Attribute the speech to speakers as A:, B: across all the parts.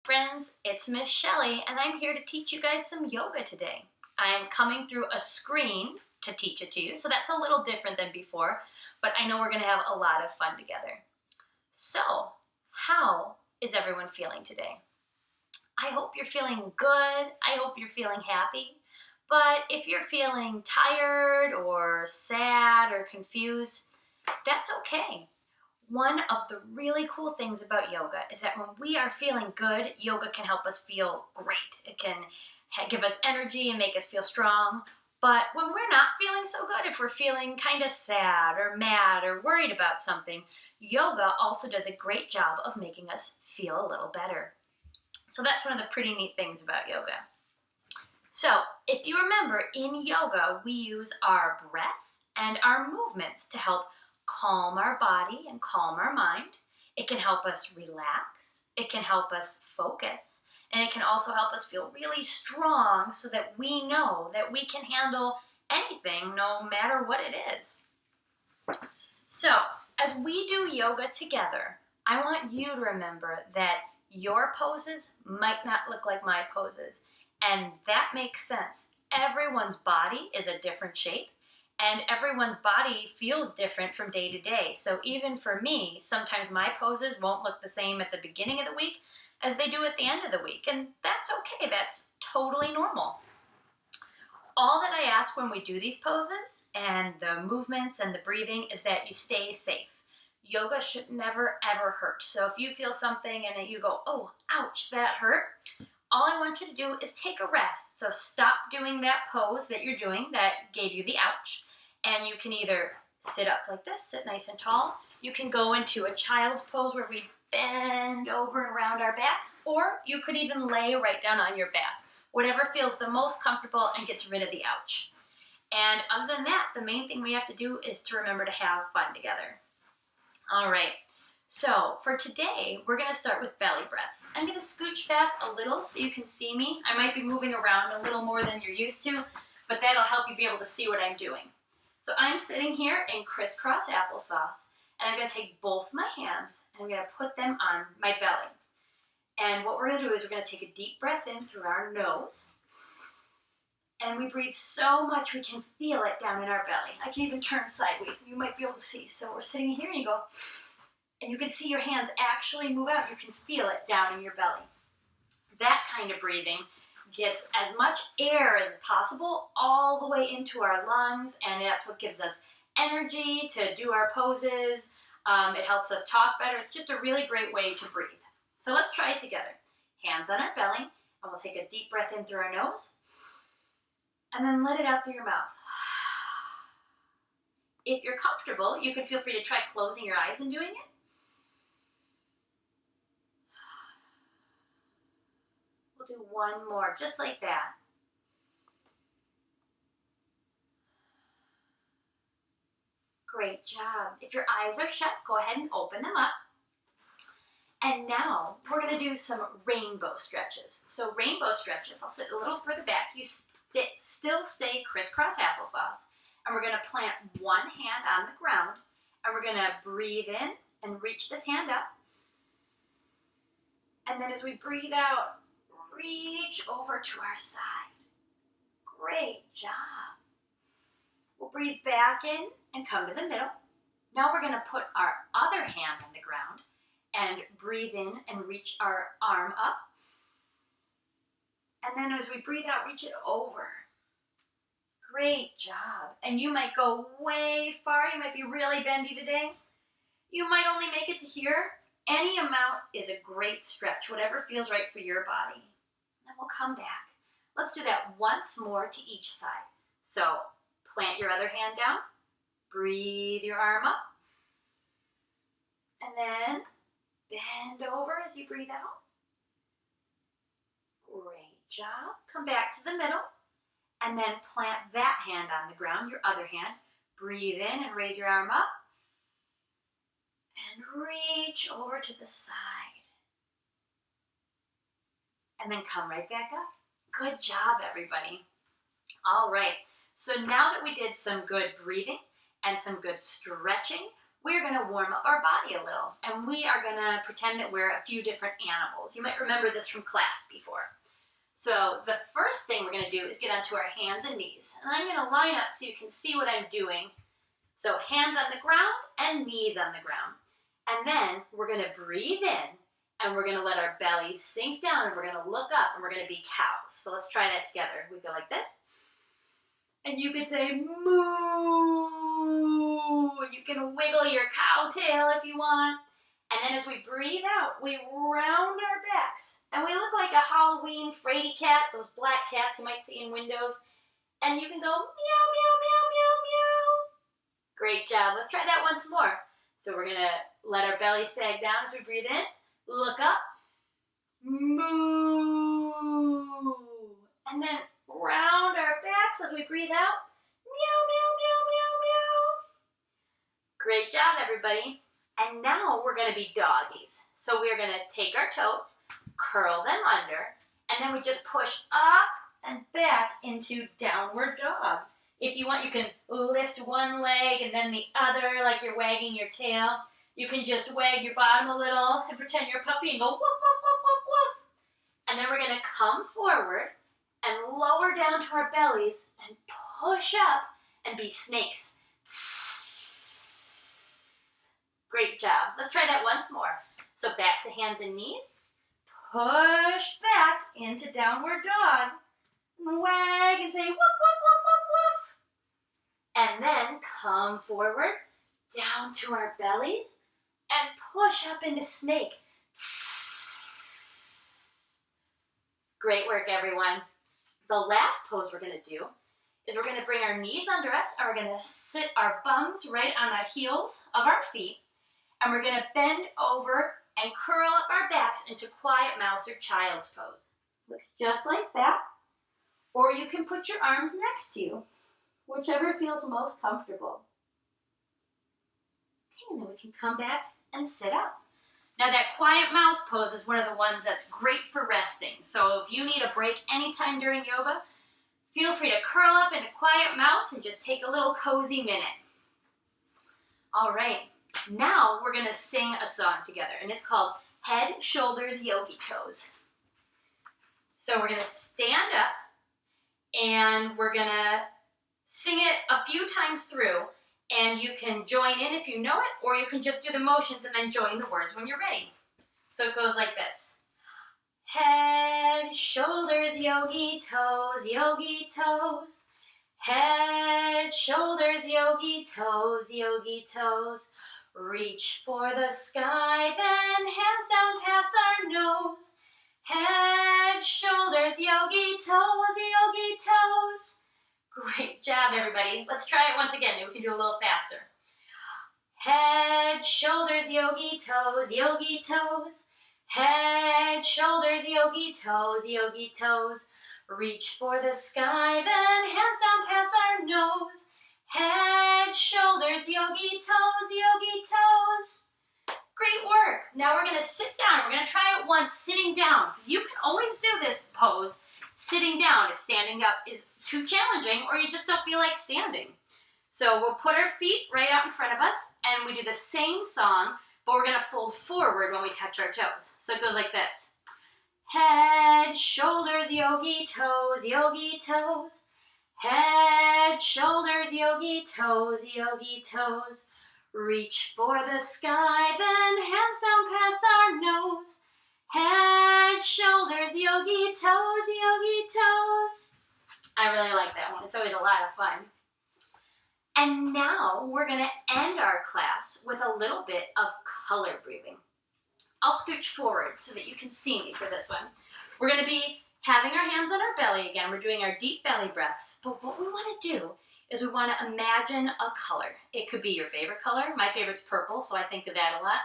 A: Friends, it's Miss Shelley, and I'm here to teach you guys some yoga today. I'm coming through a screen to teach it to you, so that's a little different than before, but I know we're going to have a lot of fun together. So, how is everyone feeling today? I hope you're feeling good. I hope you're feeling happy. But if you're feeling tired or sad or confused, that's okay. One of the really cool things about yoga is that when we are feeling good, yoga can help us feel great. It can give us energy and make us feel strong. But when we're not feeling so good, if we're feeling kind of sad or mad or worried about something, yoga also does a great job of making us feel a little better. So that's one of the pretty neat things about yoga. So if you remember, in yoga, we use our breath and our movements to help calm our body and calm our mind. It can help us relax. It can help us focus. And it can also help us feel really strong so that we know that we can handle anything no matter what it is. So as we do yoga together, I want you to remember that your poses might not look like my poses. And that makes sense. Everyone's body is a different shape. And everyone's body feels different from day to day. So even for me, sometimes my poses won't look the same at the beginning of the week as they do at the end of the week. And that's okay. That's totally normal. All that I ask when we do these poses and the movements and the breathing is that you stay safe. Yoga should never, ever hurt. So if you feel something and you go, oh, ouch, that hurt, all I want you to do is take a rest. So stop doing that pose that you're doing that gave you the ouch. And you can either sit up like this, sit nice and tall. You can go into a child's pose where we bend over and around our backs, or you could even lay right down on your back. Whatever feels the most comfortable and gets rid of the ouch. And other than that, the main thing we have to do is to remember to have fun together. All right. So for today, we're going to start with belly breaths. I'm going to scooch back a little so you can see me. I might be moving around a little more than you're used to, but that'll help you be able to see what I'm doing. So I'm sitting here in crisscross applesauce, and I'm going to take both my hands and I'm going to put them on my belly. And what we're going to do is we're going to take a deep breath in through our nose, and we breathe so much we can feel it down in our belly. I can even turn sideways, and you might be able to see. So we're sitting here, and you go, and you can see your hands actually move out. You can feel it down in your belly. That kind of breathing gets as much air as possible all the way into our lungs, and that's what gives us energy to do our poses. It helps us talk better. It's just a really great way to breathe. So let's try it together. Hands on our belly, and we'll take a deep breath in through our nose, and then let it out through your mouth. If you're comfortable, you can feel free to try closing your eyes and doing it. Do one more, just like that. Great job. If your eyes are shut, go ahead and open them up. And now we're going to do some rainbow stretches. So rainbow stretches, I'll sit a little further back. You still stay crisscross applesauce. And we're going to plant one hand on the ground. And we're going to breathe in and reach this hand up. And then as we breathe out, reach over to our side. Great job. We'll breathe back in and come to the middle. Now we're going to put our other hand on the ground and breathe in and reach our arm up. And then as we breathe out, reach it over. Great job. And you might go way far. You might be really bendy today. You might only make it to here. Any amount is a great stretch, whatever feels right for your body. Then we'll come back. Let's do that once more to each side. So plant your other hand down, breathe your arm up, and then bend over as you breathe out. Great job. Come back to the middle, and then plant that hand on the ground, your other hand. Breathe in and raise your arm up, and reach over to the side. And then come right back up. Good job, everybody. All right, so now that we did some good breathing and some good stretching, we're going to warm up our body a little. And we are going to pretend that we're a few different animals. You might remember this from class before. So the first thing we're going to do is get onto our hands and knees. And I'm going to line up so you can see what I'm doing. So hands on the ground and knees on the ground. And then we're going to breathe in and we're going to let our belly sink down and we're going to look up and we're going to be cows. So let's try that together. We go like this. And you can say moo. You can wiggle your cow tail if you want. And then as we breathe out, we round our backs. And we look like a Halloween fraidy cat, those black cats you might see in windows. And you can go meow, meow, meow, meow, meow. Great job. Let's try that once more. So we're going to let our belly sag down as we breathe in. Look up. Moo. And then round our backs as we breathe out. Meow, meow, meow, meow, meow. Great job, everybody. And now we're going to be doggies. So we're going to take our toes, curl them under, and then we just push up and back into downward dog. If you want, you can lift one leg and then the other like you're wagging your tail. You can just wag your bottom a little and pretend you're a puppy and go woof, woof, woof, woof, woof. And then we're going to come forward and lower down to our bellies and push up and be snakes. Great job. Let's try that once more. So back to hands and knees. Push back into downward dog. Wag and say woof, woof, woof, woof, woof. And then come forward, down to our bellies, and push up into snake. Great work, everyone. The last pose we're going to do is we're going to bring our knees under us, and we're going to sit our bums right on the heels of our feet, and we're going to bend over and curl up our backs into quiet mouse or child's pose. Looks just like that. Or you can put your arms next to you, whichever feels most comfortable. Okay, and then we can come back and sit up. Now that quiet mouse pose is one of the ones that's great for resting. So if you need a break anytime during yoga, feel free to curl up in a quiet mouse and just take a little cozy minute. All right, now we're going to sing a song together, and it's called Head, Shoulders, Yogi Toes. So we're going to stand up, and we're going to sing it a few times through, and you can join in if you know it, or you can just do the motions and then join the words when you're ready. So it goes like this. Head, shoulders, yogi toes, yogi toes. Head, shoulders, yogi toes, yogi toes. Reach for the sky, then hands down past our nose. Head, shoulders, yogi toes, yogi toes. Great job, everybody. Let's try it once again. Maybe we can do a little faster. Head, shoulders, yogi toes, yogi toes. Head, shoulders, yogi toes, yogi toes. Reach for the sky, then hands down past our nose. Head, shoulders, yogi toes, yogi toes. Great work. Now we're going to sit down. We're going to try it once sitting down, because you can always do this pose sitting down if standing up is too challenging or you just don't feel like standing. So we'll put our feet right out in front of us and we do the same song, but we're going to fold forward when we touch our toes. So it goes like this. Head, shoulders, yogi toes, yogi toes. Head, shoulders, yogi toes, yogi toes. Reach for the sky, then hands down past our nose. Head, shoulders, yogi toes, yogi toes. I really like that one. It's always a lot of fun. And now we're going to end our class with a little bit of color breathing. I'll scooch forward so that you can see me for this one. We're going to be having our hands on our belly again. We're doing our deep belly breaths. But what we want to do is we want to imagine a color. It could be your favorite color. My favorite's purple, so I think of that a lot.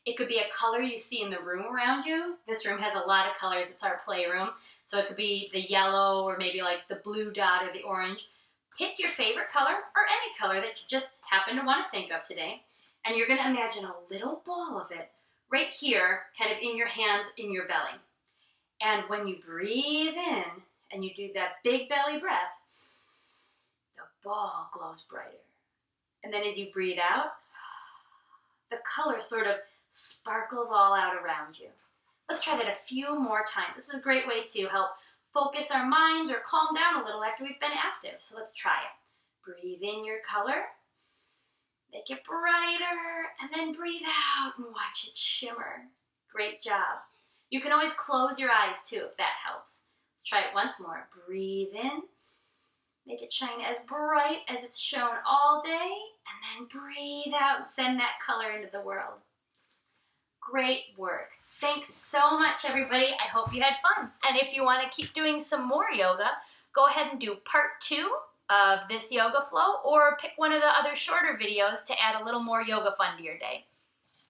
A: It could be a color you see in the room around you. This room has a lot of colors. It's our playroom. So it could be the yellow or maybe like the blue dot or the orange. Pick your favorite color or any color that you just happen to want to think of today. And you're going to imagine a little ball of it right here, kind of in your hands, in your belly. And when you breathe in and you do that big belly breath, the ball glows brighter. And then as you breathe out, the color sort of sparkles all out around you. Let's try that a few more times. This is a great way to help focus our minds or calm down a little after we've been active. So let's try it. Breathe in your color, make it brighter, and then breathe out and watch it shimmer. Great job. You can always close your eyes too if that helps. Let's try it once more. Breathe in, make it shine as bright as it's shown all day, and then breathe out and send that color into the world. Great work. Thanks so much, everybody. I hope you had fun. And if you want to keep doing some more yoga, go ahead and do part 2 of this yoga flow, or pick one of the other shorter videos to add a little more yoga fun to your day.